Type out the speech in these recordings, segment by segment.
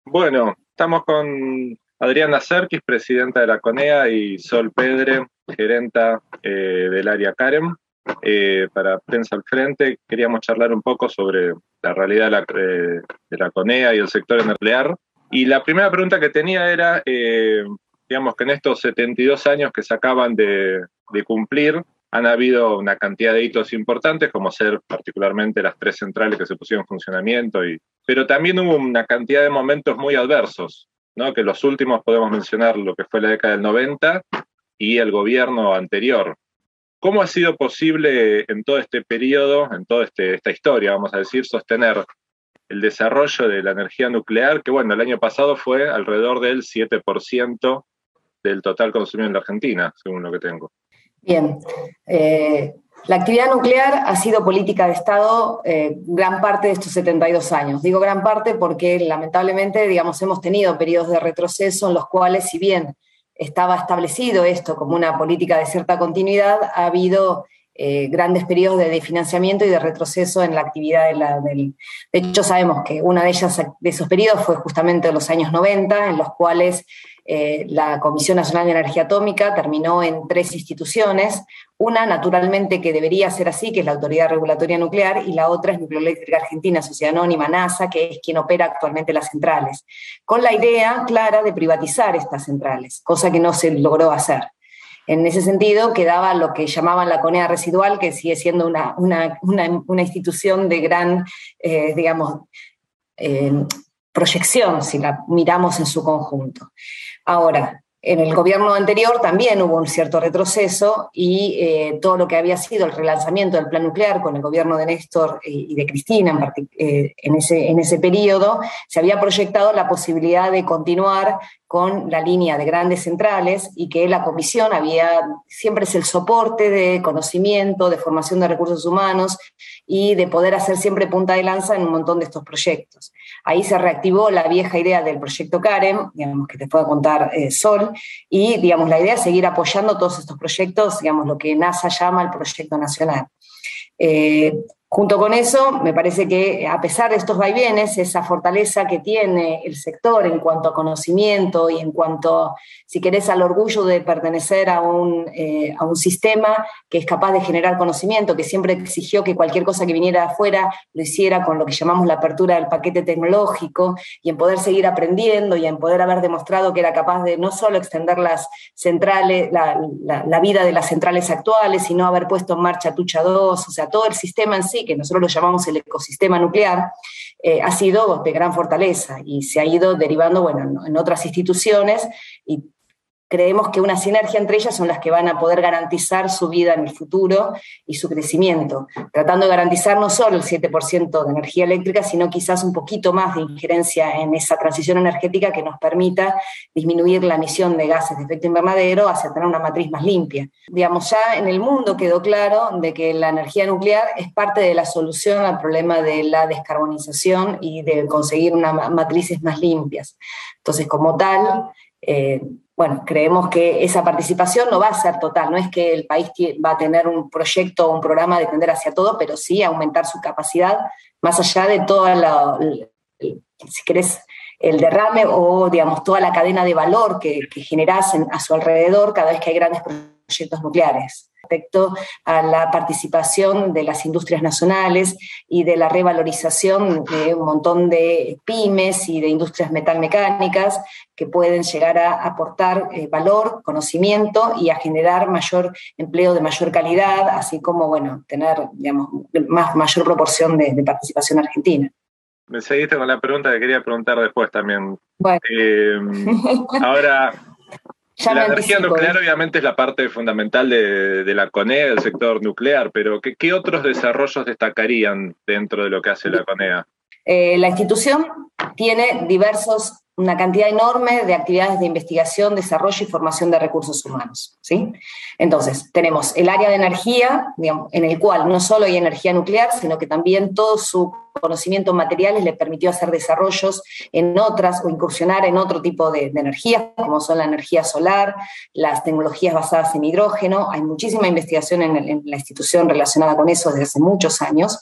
Bueno, estamos con Adriana Serkis, presidenta de la CONEA, y Sol Pedre, gerenta del área CAREM. Para Prensa al Frente queríamos charlar un poco sobre la realidad de la CONEA y el sector nuclear. Y la primera pregunta que tenía era, digamos que en estos 72 años que se acaban de cumplir, han habido una cantidad de hitos importantes, como ser particularmente las 3 centrales que se pusieron en funcionamiento, pero también hubo una cantidad de momentos muy adversos, ¿no? Que los últimos podemos mencionar lo que fue la década del 90 y el gobierno anterior. ¿Cómo ha sido posible en todo este periodo, en toda esta historia, vamos a decir, sostener el desarrollo de la energía nuclear, que bueno, el año pasado fue alrededor del 7% del total consumido en la Argentina, según lo que tengo? Bien, la actividad nuclear ha sido política de Estado gran parte de estos 72 años. Digo gran parte porque lamentablemente, digamos, hemos tenido periodos de retroceso en los cuales, si bien estaba establecido esto como una política de cierta continuidad, ha habido grandes periodos de financiamiento y de retroceso en la actividad de hecho, sabemos que una de esos periodos fue justamente los años 90, en los cuales la Comisión Nacional de Energía Atómica terminó en 3 instituciones, una naturalmente que debería ser así, que es la Autoridad Regulatoria Nuclear, y la otra es Nucleoeléctrica Argentina, Sociedad Anónima, NASA, que es quien opera actualmente las centrales, con la idea clara de privatizar estas centrales, cosa que no se logró hacer. En ese sentido, quedaba lo que llamaban la CONEA residual, que sigue siendo una institución de gran, digamos, proyección, si la miramos en su conjunto. Ahora, en el gobierno anterior también hubo un cierto retroceso y todo lo que había sido el relanzamiento del plan nuclear con el gobierno de Néstor y de Cristina en ese periodo, se había proyectado la posibilidad de continuar con la línea de grandes centrales y que la comisión siempre es el soporte de conocimiento, de formación de recursos humanos y de poder hacer siempre punta de lanza en un montón de estos proyectos. Ahí se reactivó la vieja idea del proyecto CAREM, digamos, que te puedo contar Sol, y digamos, la idea es seguir apoyando todos estos proyectos, digamos, lo que NASA llama el proyecto nacional. Junto con eso, me parece que a pesar de estos vaivenes, esa fortaleza que tiene el sector en cuanto a conocimiento y en cuanto, si querés, al orgullo de pertenecer a un sistema que es capaz de generar conocimiento, que siempre exigió que cualquier cosa que viniera de afuera lo hiciera con lo que llamamos la apertura del paquete tecnológico, y en poder seguir aprendiendo y en poder haber demostrado que era capaz de no solo extender las centrales, la vida de las centrales actuales, sino haber puesto en marcha Tucha 2, o sea, todo el sistema en sí, que nosotros lo llamamos el ecosistema nuclear, ha sido de gran fortaleza y se ha ido derivando, bueno, en otras instituciones, y creemos que una sinergia entre ellas son las que van a poder garantizar su vida en el futuro y su crecimiento, tratando de garantizar no solo el 7% de energía eléctrica, sino quizás un poquito más de injerencia en esa transición energética que nos permita disminuir la emisión de gases de efecto invernadero hacia tener una matriz más limpia. Digamos, ya en el mundo quedó claro de que la energía nuclear es parte de la solución al problema de la descarbonización y de conseguir matrices más limpias. Entonces, como tal, bueno, creemos que esa participación no va a ser total, no es que el país va a tener un proyecto o un programa de tender hacia todo, pero sí aumentar su capacidad, más allá de toda si querés, el derrame o, digamos, toda la cadena de valor que generás a su alrededor cada vez que hay grandes proyectos nucleares. Respecto a la participación de las industrias nacionales y de la revalorización de un montón de pymes y de industrias metalmecánicas que pueden llegar a aportar valor, conocimiento y a generar mayor empleo de mayor calidad, así como, bueno, tener, digamos, mayor proporción de participación argentina. Me seguiste con la pregunta que quería preguntar después también. Bueno. Ahora, la energía nuclear obviamente es la parte fundamental de la CONEA, del sector nuclear, pero ¿qué otros desarrollos destacarían dentro de lo que hace la CONEA? La institución tiene una cantidad enorme de actividades de investigación, desarrollo y formación de recursos humanos, ¿sí? Entonces, tenemos el área de energía, digamos, en el cual no solo hay energía nuclear, sino que también todo su conocimiento en materiales le permitió hacer desarrollos en otras o incursionar en otro tipo de energías, como son la energía solar, las tecnologías basadas en hidrógeno. Hay muchísima investigación en la institución relacionada con eso desde hace muchos años.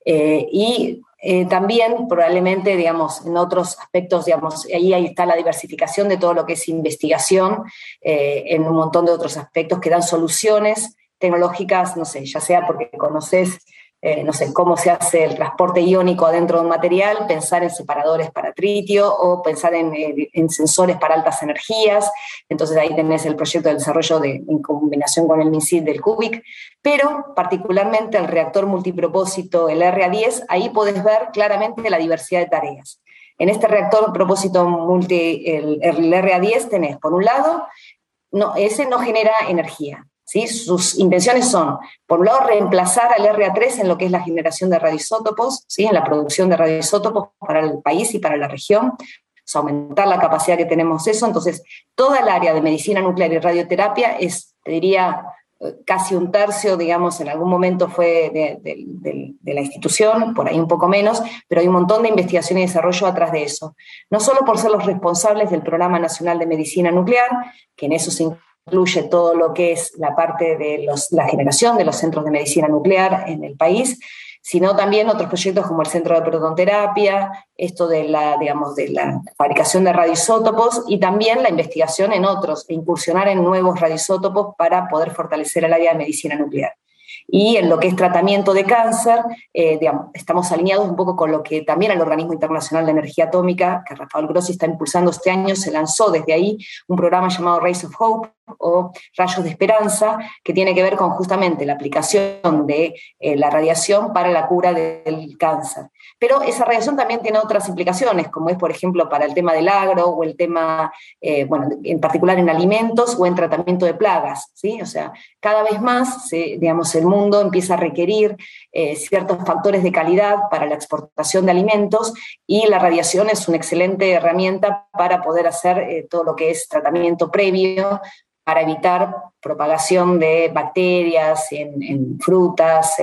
Y También probablemente, digamos, en otros aspectos, digamos, ahí está la diversificación de todo lo que es investigación, en un montón de otros aspectos que dan soluciones tecnológicas, no sé, ya sea porque conoces, no sé, cómo se hace el transporte iónico adentro de un material, pensar en separadores para tritio o pensar en sensores para altas energías. Entonces ahí tenés el proyecto de desarrollo en combinación con el MINSID del CUBIC, pero particularmente el reactor multipropósito, el RA10, ahí podés ver claramente la diversidad de tareas. En este reactor propósito el RA10 tenés, por un lado, ese no genera energía, ¿sí? Sus intenciones son, por un lado, reemplazar al RA3 en lo que es la generación de radioisótopos, ¿sí? En la producción de radioisótopos para el país y para la región, o sea, aumentar la capacidad que tenemos eso. Entonces, toda el área de medicina nuclear y radioterapia es, te diría, casi un tercio, digamos, en algún momento fue de la institución, por ahí un poco menos, pero hay un montón de investigación y desarrollo atrás de eso. No solo por ser los responsables del Programa Nacional de Medicina Nuclear, que en eso se incluye todo lo que es la parte de la generación de los centros de medicina nuclear en el país, sino también otros proyectos como el Centro de Protonterapia, esto de la fabricación de radioisótopos y también la investigación en otros, e incursionar en nuevos radioisótopos para poder fortalecer el área de medicina nuclear. Y en lo que es tratamiento de cáncer, digamos, estamos alineados un poco con lo que también el Organismo Internacional de Energía Atómica, que Rafael Grossi está impulsando este año, se lanzó desde ahí un programa llamado Rays of Hope, o Rayos de Esperanza, que tiene que ver con justamente la aplicación de la radiación para la cura del cáncer. Pero esa radiación también tiene otras implicaciones, como es, por ejemplo, para el tema del agro, o el tema, bueno, en particular en alimentos o en tratamiento de plagas, ¿sí? O sea, cada vez más, digamos, el mundo empieza a requerir ciertos factores de calidad para la exportación de alimentos, y la radiación es una excelente herramienta para poder hacer todo lo que es tratamiento previo, para evitar propagación de bacterias en frutas,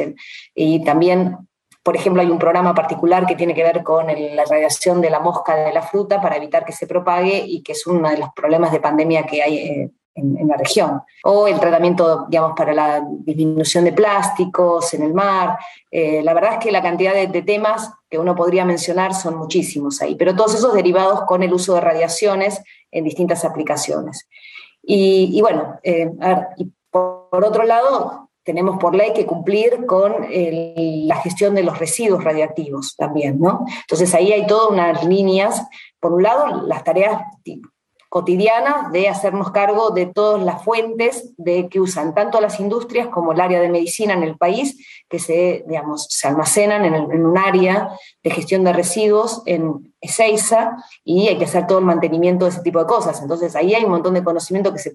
y también, por ejemplo, hay un programa particular que tiene que ver con la radiación de la mosca de la fruta para evitar que se propague, y que es uno de los problemas de pandemia que hay en la región. O el tratamiento, digamos, para la disminución de plásticos en el mar. La verdad es que la cantidad de temas que uno podría mencionar son muchísimos ahí, pero todos esos derivados con el uso de radiaciones en distintas aplicaciones. Y bueno, a ver, y por otro lado, tenemos por ley que cumplir con la gestión de los residuos radiactivos también, ¿no? Entonces ahí hay todas unas líneas, por un lado, las tareas cotidiana de hacernos cargo de todas las fuentes que usan tanto las industrias como el área de medicina en el país, que se almacenan en un área de gestión de residuos en Ezeiza, y hay que hacer todo el mantenimiento de ese tipo de cosas. Entonces ahí hay un montón de conocimiento que se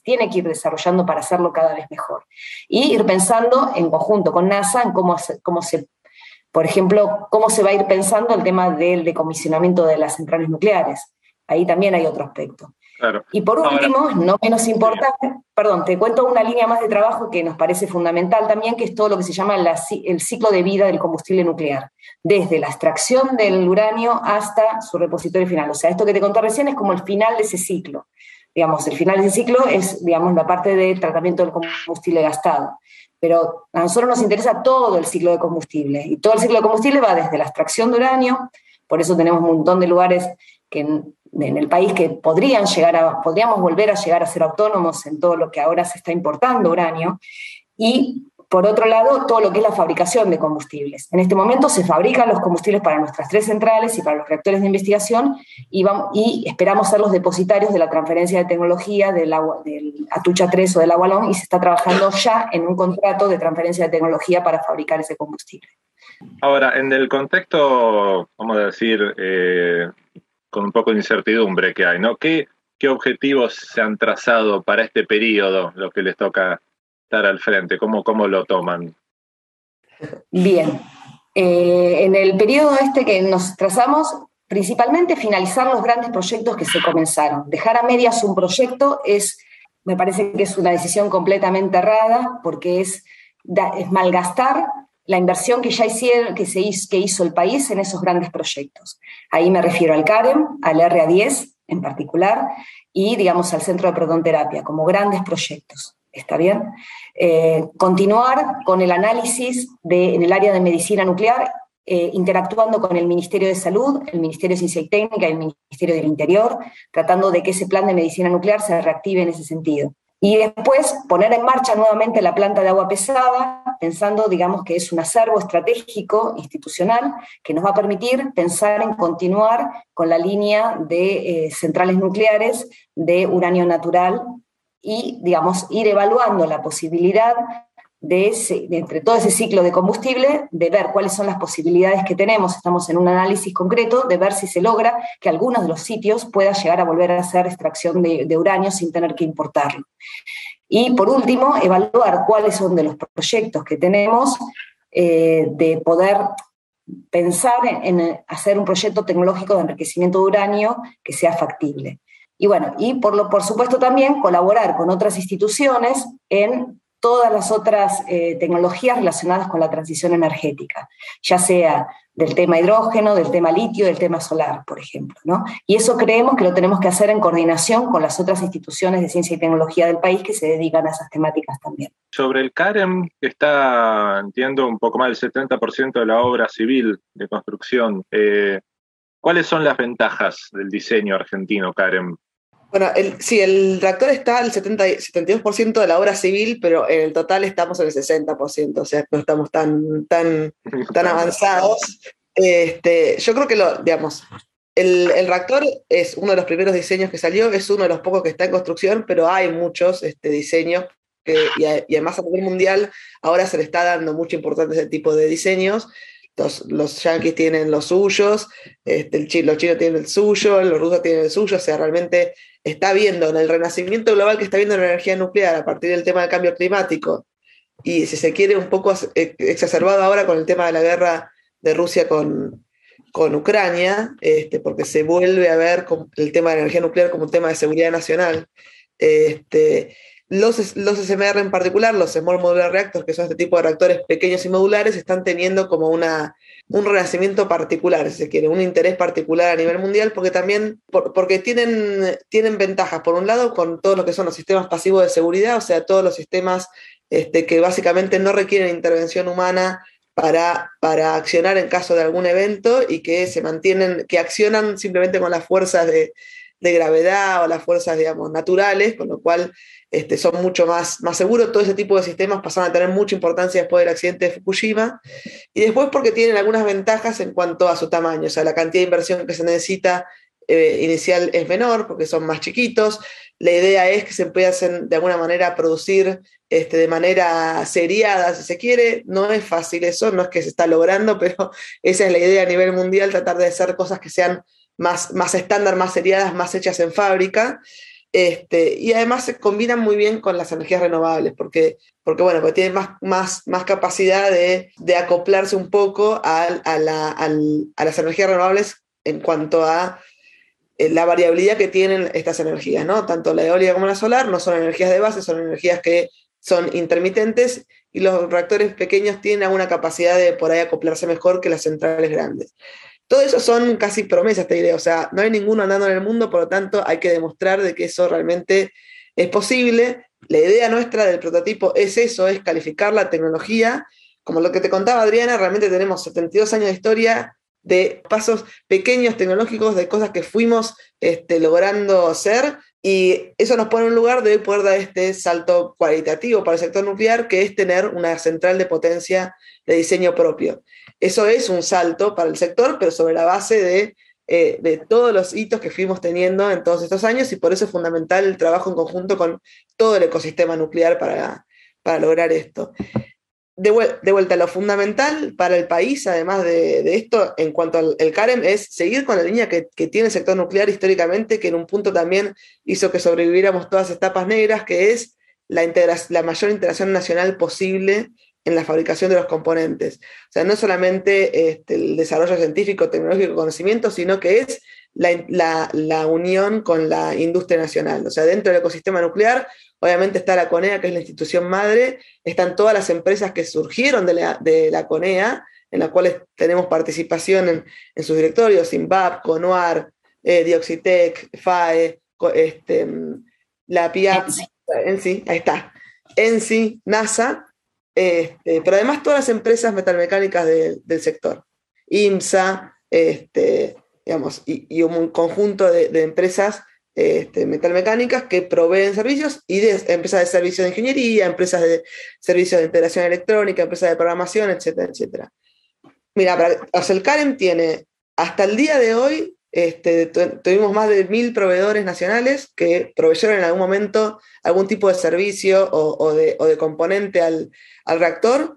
tiene que ir desarrollando para hacerlo cada vez mejor. Y ir pensando en conjunto con NASA en por ejemplo, cómo se va a ir pensando el tema del decomisionamiento de las centrales nucleares. Ahí también hay otro aspecto. Claro. Y por último, no menos importante, perdón, te cuento una línea más de trabajo que nos parece fundamental también, que es todo lo que se llama el ciclo de vida del combustible nuclear, desde la extracción del uranio hasta su repositorio final. O sea, esto que te conté recién es como el final de ese ciclo. Digamos, el final de ese ciclo es, digamos, la parte de tratamiento del combustible gastado. Pero a nosotros nos interesa todo el ciclo de combustible, y todo el ciclo de combustible va desde la extracción de uranio. Por eso tenemos un montón de lugares que en el país que podríamos volver a llegar a ser autónomos en todo lo que ahora se está importando uranio, y por otro lado, todo lo que es la fabricación de combustibles. En este momento se fabrican los combustibles para nuestras 3 centrales y para los reactores de investigación, y esperamos ser los depositarios de la transferencia de tecnología del Atucha 3 o del Agualón, y se está trabajando ya en un contrato de transferencia de tecnología para fabricar ese combustible. Ahora, en el contexto, vamos a decir, con un poco de incertidumbre que hay, ¿no? ¿Qué objetivos se han trazado para este periodo, lo que les toca estar al frente? ¿Cómo lo toman? Bien. En el periodo que nos trazamos, principalmente finalizar los grandes proyectos que se comenzaron. Dejar a medias un proyecto me parece que es una decisión completamente errada, porque es malgastar la inversión que ya hicieron, que hizo el país en esos grandes proyectos. Ahí me refiero al CAREM, al RA10 en particular, y digamos al Centro de Protonterapia, como grandes proyectos. ¿Está bien? Continuar con el análisis en el área de medicina nuclear, interactuando con el Ministerio de Salud, el Ministerio de Ciencia y Técnica y el Ministerio del Interior, tratando de que ese plan de medicina nuclear se reactive en ese sentido. Y después poner en marcha nuevamente la planta de agua pesada, pensando, digamos, que es un acervo estratégico institucional que nos va a permitir pensar en continuar con la línea de centrales nucleares de uranio natural y, digamos, ir evaluando la posibilidad de entre todo ese ciclo de combustible, de ver cuáles son las posibilidades que tenemos, estamos en un análisis concreto, de ver si se logra que algunos de los sitios pueda llegar a volver a hacer extracción de uranio sin tener que importarlo. Y por último, evaluar cuáles son de los proyectos que tenemos de poder pensar en hacer un proyecto tecnológico de enriquecimiento de uranio que sea factible. Y bueno, y por supuesto también colaborar con otras instituciones en todas las otras tecnologías relacionadas con la transición energética, ya sea del tema hidrógeno, del tema litio, del tema solar, por ejemplo, ¿no? Y eso creemos que lo tenemos que hacer en coordinación con las otras instituciones de ciencia y tecnología del país que se dedican a esas temáticas también. Sobre el CAREM, está, entiendo, un poco más del 70% de la obra civil de construcción. ¿Cuáles son las ventajas del diseño argentino CAREM? Bueno, el reactor está al 72% de la obra civil, pero en el total estamos en el 60%, o sea, no estamos tan avanzados. Yo creo que el reactor es uno de los primeros diseños que salió, es uno de los pocos que está en construcción, pero hay muchos diseños y además a nivel mundial ahora se le está dando mucha importancia a ese tipo de diseños. Los yanquis tienen los suyos, los chinos tienen el suyo, los rusos tienen el suyo, o sea, realmente está viendo en el renacimiento global que está viendo la energía nuclear a partir del tema del cambio climático, y si se quiere un poco exacerbado ahora con el tema de la guerra de Rusia con Ucrania, porque se vuelve a ver el tema de la energía nuclear como un tema de seguridad nacional. Los SMR en particular, los Small Modular Reactors, que son este tipo de reactores pequeños y modulares, están teniendo como un renacimiento particular, si se quiere, un interés particular a nivel mundial, porque también porque tienen ventajas, por un lado, con todo lo que son los sistemas pasivos de seguridad, o sea, todos los sistemas que básicamente no requieren intervención humana para accionar en caso de algún evento y que que accionan simplemente con las fuerzas de gravedad o las fuerzas, digamos, naturales, con lo cual son mucho más seguros. Todo ese tipo de sistemas pasaron a tener mucha importancia después del accidente de Fukushima, y después porque tienen algunas ventajas en cuanto a su tamaño, o sea, la cantidad de inversión que se necesita inicial es menor porque son más chiquitos. La idea es que se puedan de alguna manera producir de manera seriada, si se quiere. No es fácil eso, no es que se está logrando, pero esa es la idea a nivel mundial, tratar de hacer cosas que sean más estándar, más seriadas, más hechas en fábrica. Y además se combinan muy bien con las energías renovables, porque tienen más capacidad de acoplarse un poco a las energías renovables en cuanto a la variabilidad que tienen estas energías, ¿no? Tanto la eólica como la solar no son energías de base, son energías que son intermitentes, y los reactores pequeños tienen alguna capacidad de por ahí acoplarse mejor que las centrales grandes. Todo eso son casi promesas, te diré, o sea, no hay ninguno andando en el mundo, por lo tanto hay que demostrar de que eso realmente es posible. La idea nuestra del prototipo es eso, es calificar la tecnología. Como lo que te contaba Adriana, realmente tenemos 72 años de historia de pasos pequeños tecnológicos, de cosas que fuimos logrando hacer, y eso nos pone en un lugar de poder dar este salto cualitativo para el sector nuclear, que es tener una central de potencia de diseño propio. Eso es un salto para el sector, pero sobre la base de todos los hitos que fuimos teniendo en todos estos años, y por eso es fundamental el trabajo en conjunto con todo el ecosistema nuclear para lograr esto. De vuelta, lo fundamental para el país, además de esto, en cuanto al CAREM, es seguir con la línea que tiene el sector nuclear históricamente, que en un punto también hizo que sobreviviéramos todas las etapas negras, que es la mayor integración nacional posible en la fabricación de los componentes. O sea, no solamente el desarrollo científico, tecnológico, conocimiento, sino que es la unión con la industria nacional. O sea, dentro del ecosistema nuclear, obviamente está la CONEA, que es la institución madre, están todas las empresas que surgieron de la CONEA, en las cuales tenemos participación en sus directorios: INVAP, CONUAR, Dioxitec, FAE, la PIAT, ENSI, ahí está, ENSI, NASA, pero además todas las empresas metalmecánicas del sector. IMSA, digamos, y un conjunto de empresas metalmecánicas que proveen servicios y de empresas de servicios de ingeniería, empresas de servicios de integración electrónica, empresas de programación, etcétera, etcétera. Mira, o sea, el CAREM tiene, hasta el día de hoy, tuvimos más de 1.000 proveedores nacionales que proveyeron en algún momento algún tipo de servicio o de componente al reactor.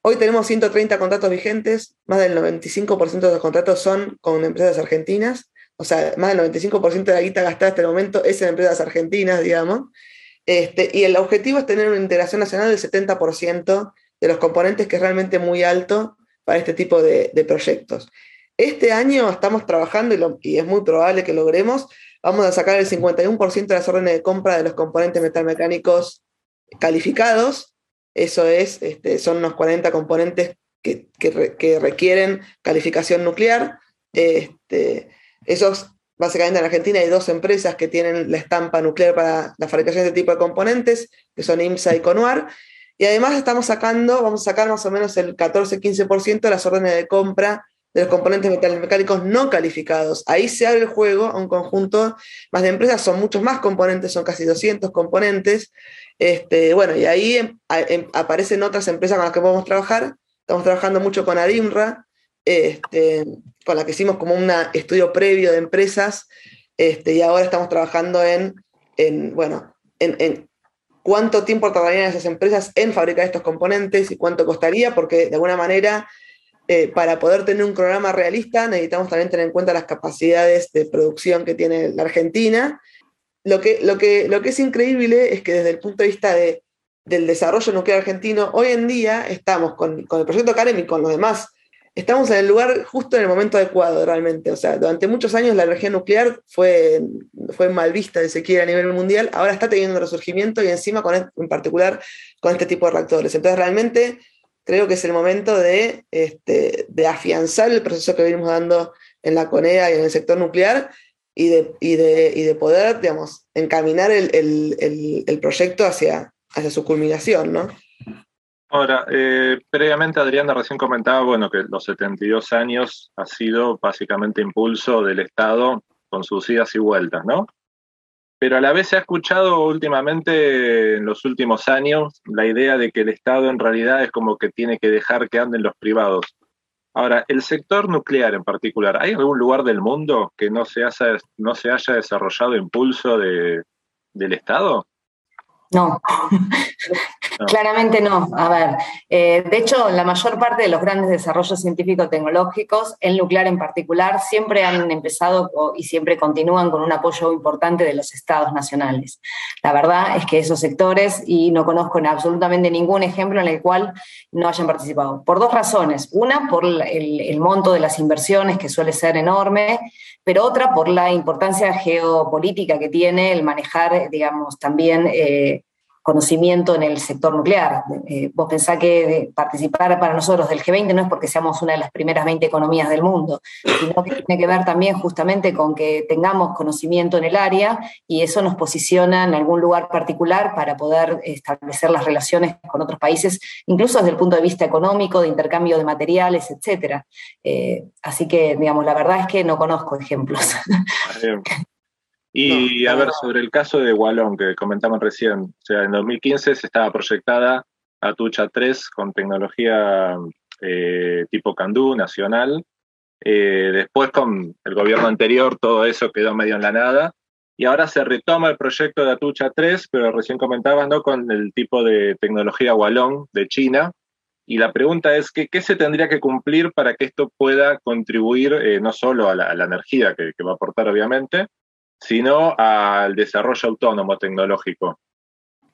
Hoy tenemos 130 contratos vigentes, más del 95% de los contratos son con empresas argentinas, o sea, más del 95% de la guita gastada hasta el momento es en empresas argentinas, digamos. Y el objetivo es tener una integración nacional del 70% de los componentes, que es realmente muy alto para este tipo de proyectos. Este año estamos trabajando, y es muy probable que logremos, vamos a sacar el 51% de las órdenes de compra de los componentes metalmecánicos calificados. Eso es, son unos 40 componentes que requieren calificación nuclear. Esos, básicamente en Argentina hay 2 empresas que tienen la estampa nuclear para la fabricación de este tipo de componentes, que son IMSA y CONUAR. Y además vamos a sacar más o menos el 14-15% de las órdenes de compra de los componentes metalmecánicos no calificados. Ahí se abre el juego a un conjunto más de empresas, son muchos más componentes, son casi 200 componentes. Bueno, y ahí aparecen otras empresas con las que podemos trabajar. Estamos trabajando mucho con ADIMRA, con la que hicimos como un estudio previo de empresas, y ahora estamos trabajando en cuánto tiempo tardarían esas empresas en fabricar estos componentes y cuánto costaría, porque de alguna manera, para poder tener un programa realista, necesitamos también tener en cuenta las capacidades de producción que tiene la Argentina. Lo que es increíble es que desde el punto de vista del desarrollo nuclear argentino, hoy en día estamos con el proyecto CAREM y con los demás, estamos en el lugar justo en el momento adecuado realmente. O sea, durante muchos años la energía nuclear fue mal vista, si se quiere, a nivel mundial. Ahora está teniendo un resurgimiento y encima en particular con este tipo de reactores. Entonces realmente creo que es el momento de afianzar el proceso que venimos dando en la CONEA y en el sector nuclear y de poder, digamos, encaminar el proyecto hacia su culminación, ¿no? Ahora, previamente Adriana recién comentaba, bueno, que los 72 años ha sido básicamente impulso del Estado con sus idas y vueltas, ¿no? Pero a la vez se ha escuchado últimamente, en los últimos años, la idea de que el Estado en realidad es como que tiene que dejar que anden los privados. Ahora, el sector nuclear en particular, ¿hay algún lugar del mundo que no se haya desarrollado impulso del Estado? No. No. Claramente no. A ver, de hecho, la mayor parte de los grandes desarrollos científico-tecnológicos, el nuclear en particular, siempre han empezado y siempre continúan con un apoyo importante de los estados nacionales. La verdad es que esos sectores, y no conozco absolutamente ningún ejemplo en el cual no hayan participado, por 2 razones. Una, por el monto de las inversiones, que suele ser enorme, pero otra, por la importancia geopolítica que tiene el manejar, digamos, también conocimiento en el sector nuclear. Vos pensás que participar para nosotros del G20 no es porque seamos una de las primeras 20 economías del mundo, sino que tiene que ver también justamente con que tengamos conocimiento en el área y eso nos posiciona en algún lugar particular para poder establecer las relaciones con otros países, incluso desde el punto de vista económico, de intercambio de materiales, etc. Así que, digamos, la verdad es que no conozco ejemplos. Y a ver, sobre el caso de Wallón que comentaban recién, o sea, en 2015 se estaba proyectada Atucha 3 con tecnología tipo CANDU nacional. Después con el gobierno anterior todo eso quedó medio en la nada. Y ahora se retoma el proyecto de Atucha 3, pero recién comentabas, ¿no?, con el tipo de tecnología Wallón de China. Y la pregunta es, ¿qué se tendría que cumplir para que esto pueda contribuir no solo a la energía que va a aportar obviamente, sino al desarrollo autónomo tecnológico?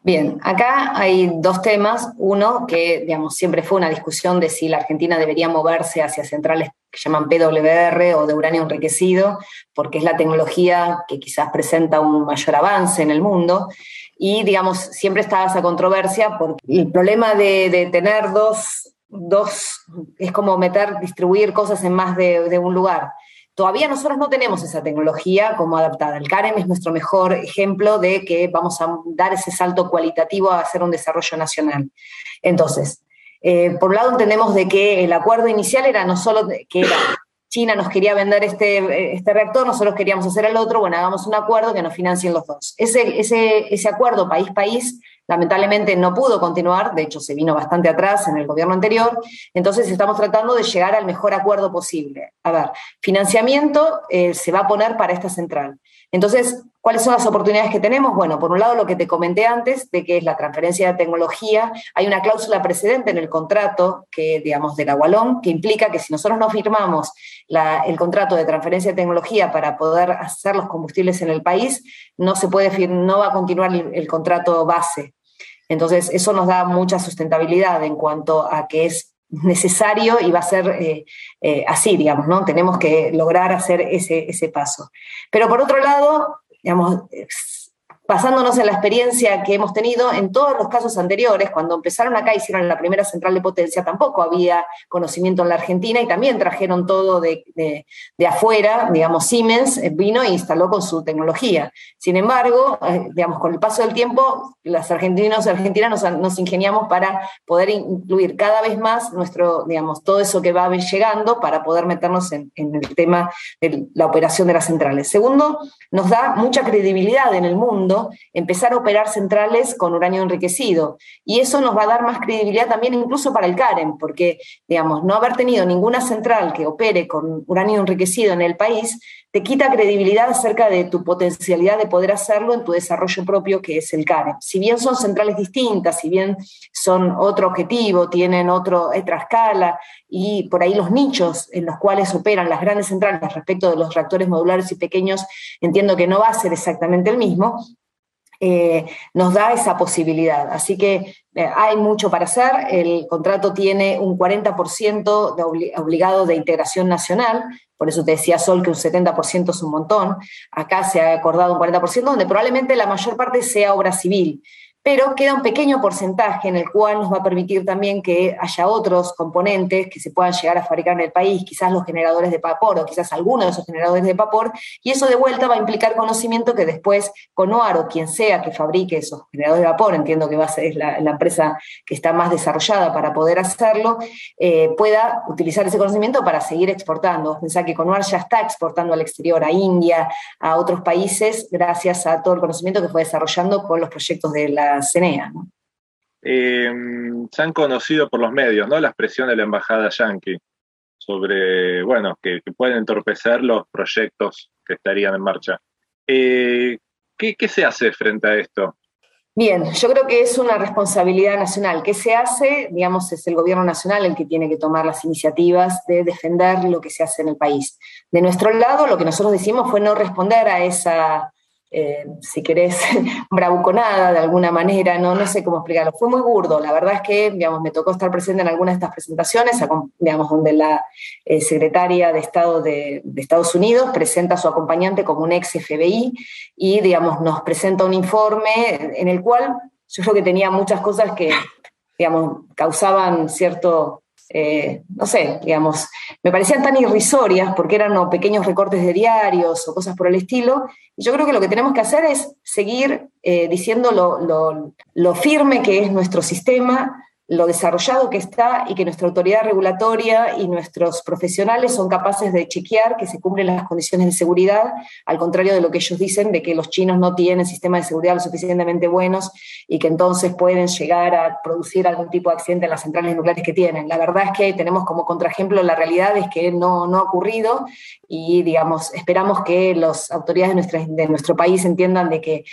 Bien, acá hay 2 temas. Uno, que digamos, siempre fue una discusión de si la Argentina debería moverse hacia centrales que llaman PWR o de uranio enriquecido, porque es la tecnología que quizás presenta un mayor avance en el mundo. Y, digamos, siempre estaba esa controversia, porque el problema de tener dos es como distribuir cosas en más de un lugar. Todavía nosotros no tenemos esa tecnología como adaptada. El CAREM es nuestro mejor ejemplo de que vamos a dar ese salto cualitativo a hacer un desarrollo nacional. Entonces, Por un lado entendemos de que el acuerdo inicial era no solo que China nos quería vender este reactor, nosotros queríamos hacer el otro, bueno, hagamos un acuerdo que nos financien los dos. Ese acuerdo país-país lamentablemente no pudo continuar, de hecho se vino bastante atrás en el gobierno anterior, entonces estamos tratando de llegar al mejor acuerdo posible. A ver, financiamiento se va a poner para esta central. Entonces, ¿cuáles son las oportunidades que tenemos? Bueno, por un lado lo que te comenté antes, de que es la transferencia de tecnología, hay una cláusula precedente en el contrato, que digamos del Agualón, que implica que si nosotros no firmamos el contrato de transferencia de tecnología para poder hacer los combustibles en el país, no va a continuar el contrato base. Entonces, eso nos da mucha sustentabilidad en cuanto a que es necesario y va a ser así, digamos, ¿no? Tenemos que lograr hacer ese paso. Pero por otro lado, digamos, basándonos en la experiencia que hemos tenido en todos los casos anteriores, cuando empezaron acá, hicieron la primera central de potencia, tampoco había conocimiento en la Argentina y también trajeron todo de afuera, digamos, Siemens vino e instaló con su tecnología. Sin embargo, digamos, con el paso del tiempo, los argentinos y argentinas nos ingeniamos para poder incluir cada vez más digamos, todo eso que va llegando para poder meternos en el tema de la operación de las centrales. Segundo, nos da mucha credibilidad en el mundo empezar a operar centrales con uranio enriquecido. Y eso nos va a dar más credibilidad también incluso para el CAREM, porque, digamos, no haber tenido ninguna central que opere con uranio enriquecido en el país te quita credibilidad acerca de tu potencialidad de poder hacerlo en tu desarrollo propio, que es el CAREM. Si bien son centrales distintas, si bien son otro objetivo, tienen otra escala, y por ahí los nichos en los cuales operan las grandes centrales respecto de los reactores modulares y pequeños, entiendo que no va a ser exactamente el mismo, nos da esa posibilidad. Así que hay mucho para hacer. El contrato tiene un 40% obligado de integración nacional, por eso te decía Sol que un 70% es un montón. Acá se ha acordado un 40%, donde probablemente la mayor parte sea obra civil. Pero queda un pequeño porcentaje en el cual nos va a permitir también que haya otros componentes que se puedan llegar a fabricar en el país, quizás los generadores de vapor o quizás algunos de esos generadores de vapor, y eso de vuelta va a implicar conocimiento que después Conoar o quien sea que fabrique esos generadores de vapor, entiendo que es la empresa que está más desarrollada para poder hacerlo, pueda utilizar ese conocimiento para seguir exportando. Pensá que Conoar ya está exportando al exterior, a India, a otros países, gracias a todo el conocimiento que fue desarrollando con los proyectos de la CENEA, ¿no? Se han conocido por los medios, ¿no?, las presiones de la embajada yanqui sobre, bueno, que pueden entorpecer los proyectos que estarían en marcha. ¿Qué se hace frente a esto? Bien, yo creo que es una responsabilidad nacional. ¿Qué se hace? Digamos, es el gobierno nacional el que tiene que tomar las iniciativas de defender lo que se hace en el país. De nuestro lado, lo que nosotros decimos fue no responder a esa si querés, bravuconada de alguna manera, no sé cómo explicarlo. Fue muy burdo, la verdad es que, digamos, me tocó estar presente en algunas de estas presentaciones, digamos, donde la secretaria de Estado de Estados Unidos presenta a su acompañante como un ex FBI y, digamos, nos presenta un informe en el cual yo creo que tenía muchas cosas que, digamos, causaban cierto... no sé, digamos, me parecían tan irrisorias porque eran pequeños recortes de diarios o cosas por el estilo. Y yo creo que lo que tenemos que hacer es seguir diciendo lo firme que es nuestro sistema, lo desarrollado que está y que nuestra autoridad regulatoria y nuestros profesionales son capaces de chequear que se cumplen las condiciones de seguridad, al contrario de lo que ellos dicen, de que los chinos no tienen sistemas de seguridad lo suficientemente buenos y que entonces pueden llegar a producir algún tipo de accidente en las centrales nucleares que tienen. La verdad es que tenemos como contraejemplo la realidad es que no ha ocurrido y, digamos, esperamos que las autoridades de nuestro país entiendan de que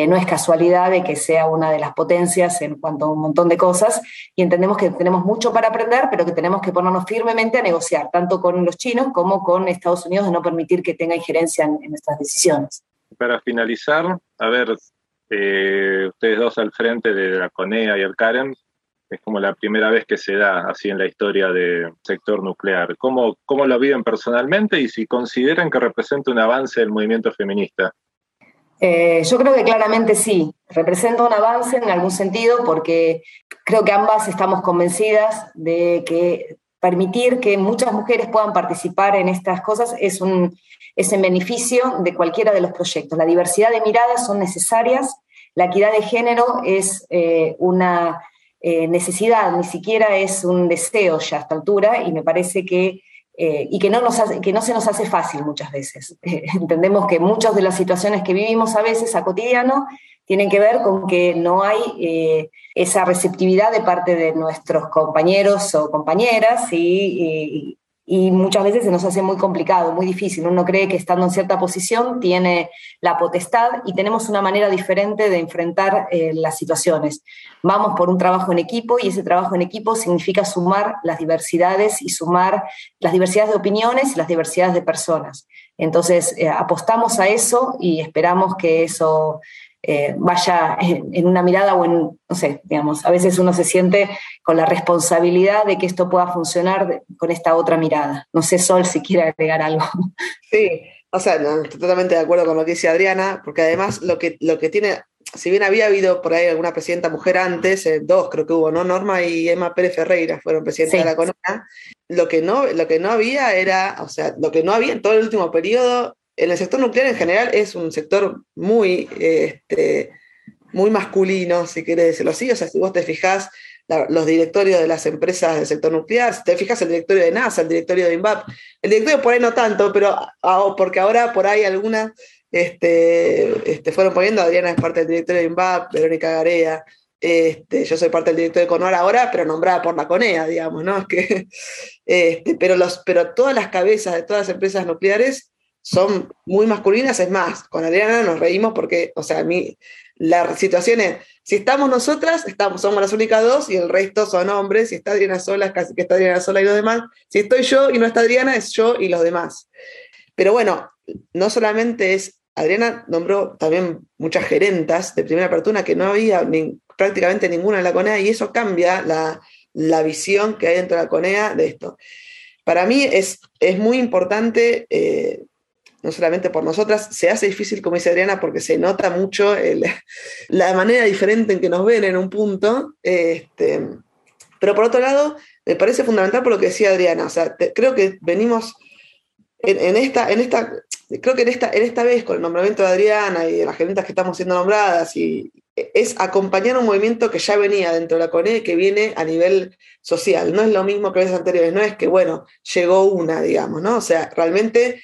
no es casualidad de que sea una de las potencias en cuanto a un montón de cosas, y entendemos que tenemos mucho para aprender, pero que tenemos que ponernos firmemente a negociar, tanto con los chinos como con Estados Unidos, de no permitir que tenga injerencia en nuestras decisiones. Para finalizar, a ver, ustedes dos al frente de la CONEA y el CAREM, es como la primera vez que se da así en la historia del sector nuclear. ¿Cómo lo viven personalmente y si consideran que representa un avance del movimiento feminista? Yo creo que claramente sí, representa un avance en algún sentido porque creo que ambas estamos convencidas de que permitir que muchas mujeres puedan participar en estas cosas es en beneficio de cualquiera de los proyectos. La diversidad de miradas son necesarias, la equidad de género es una necesidad, ni siquiera es un deseo ya a esta altura, y me parece que que no se nos hace fácil muchas veces. Entendemos que muchas de las situaciones que vivimos a veces a cotidiano tienen que ver con que no hay esa receptividad de parte de nuestros compañeros o compañeras y muchas veces se nos hace muy complicado, muy difícil. Uno cree que estando en cierta posición tiene la potestad y tenemos una manera diferente de enfrentar las situaciones. Vamos por un trabajo en equipo y ese trabajo en equipo significa sumar las diversidades y sumar las diversidades de opiniones y las diversidades de personas. Entonces, apostamos a eso y esperamos que eso vaya en una mirada o en, no sé, digamos, a veces uno se siente con la responsabilidad de que esto pueda funcionar con esta otra mirada. No sé, Sol, si quiere agregar algo. Sí, o sea, no, estoy totalmente de acuerdo con lo que dice Adriana, porque además lo que tiene, si bien había habido por ahí alguna presidenta mujer antes, dos creo que hubo, ¿no? Norma y Emma Pérez Ferreira fueron presidentas de la CONEA, lo que no había era, o sea, lo que no había en todo el último periodo, en el sector nuclear en general es un sector muy, muy masculino, si querés decirlo así, o sea, si vos te fijás, los directorios de las empresas del sector nuclear, si te fijas el directorio de NASA, el directorio de INVAP, el directorio por ahí no tanto, pero porque ahora por ahí algunas fueron poniendo, Adriana es parte del directorio de INVAP, Verónica Garea, yo soy parte del directorio de CONOAR ahora, pero nombrada por la CONEA, digamos, ¿no? Pero todas las cabezas de todas las empresas nucleares son muy masculinas, es más, con Adriana nos reímos porque, o sea, a mí la situación es, si estamos nosotras, somos las únicas dos y el resto son hombres, si está Adriana sola, es casi que está Adriana sola y los demás, si estoy yo y no está Adriana, es yo y los demás. Pero bueno, no solamente es, Adriana nombró también muchas gerentas de primera apertura que no había prácticamente ninguna en la CONEA y eso cambia la visión que hay dentro de la CONEA de esto. Para mí es muy importante, no solamente por nosotras, se hace difícil, como dice Adriana, porque se nota mucho la manera diferente en que nos ven en un punto, pero por otro lado, me parece fundamental por lo que decía Adriana, o sea, creo que venimos en esta vez con el nombramiento de Adriana y de las gerentas que estamos siendo nombradas, y es acompañar un movimiento que ya venía dentro de la CONEA y que viene a nivel social, no es lo mismo que veces anteriores, no es que, bueno, llegó una, digamos, ¿no? O sea, realmente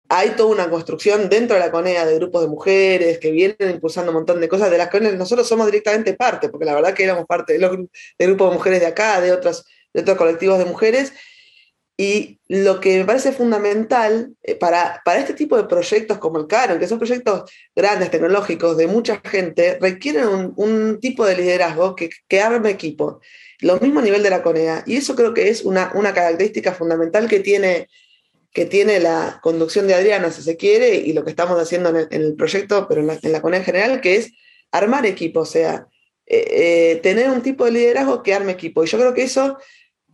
hay toda una construcción dentro de la CONEA de grupos de mujeres que vienen impulsando un montón de cosas de las que nosotros somos directamente parte, porque la verdad que éramos parte del grupo de mujeres de acá, de otros colectivos de mujeres, y lo que me parece fundamental para este tipo de proyectos como el CAREN, que son proyectos grandes, tecnológicos, de mucha gente, requieren un tipo de liderazgo que arme equipo. Lo mismo a nivel de la CONEA, y eso creo que es una característica fundamental que tiene la conducción de Adriana, si se quiere, y lo que estamos haciendo en el proyecto, pero en la CONEA en general, que es armar equipo, o sea, tener un tipo de liderazgo que arme equipo. Y yo creo que eso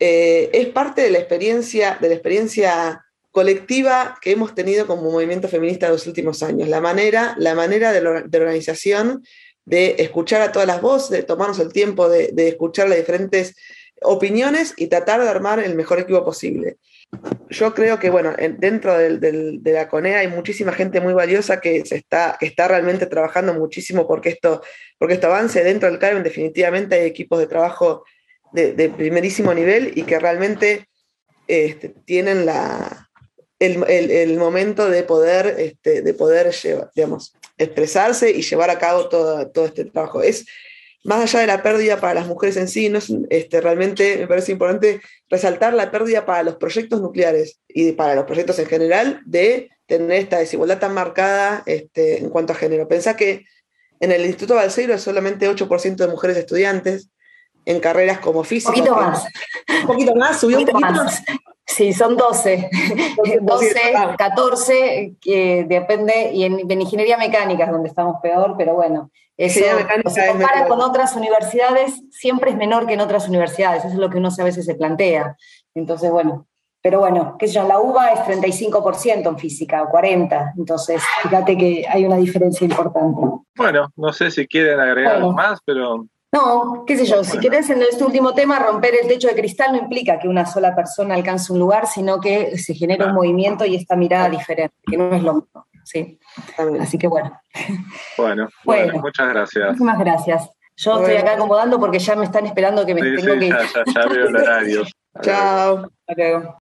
es parte de la experiencia colectiva que hemos tenido como movimiento feminista en los últimos años. La manera de organización, de escuchar a todas las voces, de tomarnos el tiempo de escuchar las diferentes opiniones y tratar de armar el mejor equipo posible. Yo creo que, bueno, dentro de la CONEA hay muchísima gente muy valiosa que está realmente trabajando muchísimo porque esto avance. Dentro del CAREN definitivamente hay equipos de trabajo de primerísimo nivel y que realmente tienen el momento de poder llevar, digamos, expresarse y llevar a cabo todo este trabajo. Es más allá de la pérdida para las mujeres en sí, no es, realmente me parece importante resaltar la pérdida para los proyectos nucleares y para los proyectos en general de tener esta desigualdad tan marcada en cuanto a género. Pensá que en el Instituto Balseiro es solamente 8% de mujeres estudiantes en carreras como física. Un poquito más, subió un poquito más. Sí, son 12, 14, que depende, y en ingeniería mecánica es donde estamos peor, pero bueno, eso se compara con otras universidades, siempre es menor que en otras universidades, eso es lo que uno a veces se plantea. Entonces, bueno, pero bueno, qué sé yo, la UBA es 35% en física, o 40%, entonces fíjate que hay una diferencia importante. Bueno, no sé si quieren agregar algo más, pero... No, qué sé yo, si querés en este último tema, romper el techo de cristal no implica que una sola persona alcance un lugar, sino que se genera un movimiento y esta mirada diferente, que no es lo mismo, ¿sí? Así que bueno. Bueno, muchas gracias. Muchísimas gracias. Yo estoy acá acomodando porque ya me están esperando que me tengo que ir. Ya veo el horario. Chao. Hasta luego.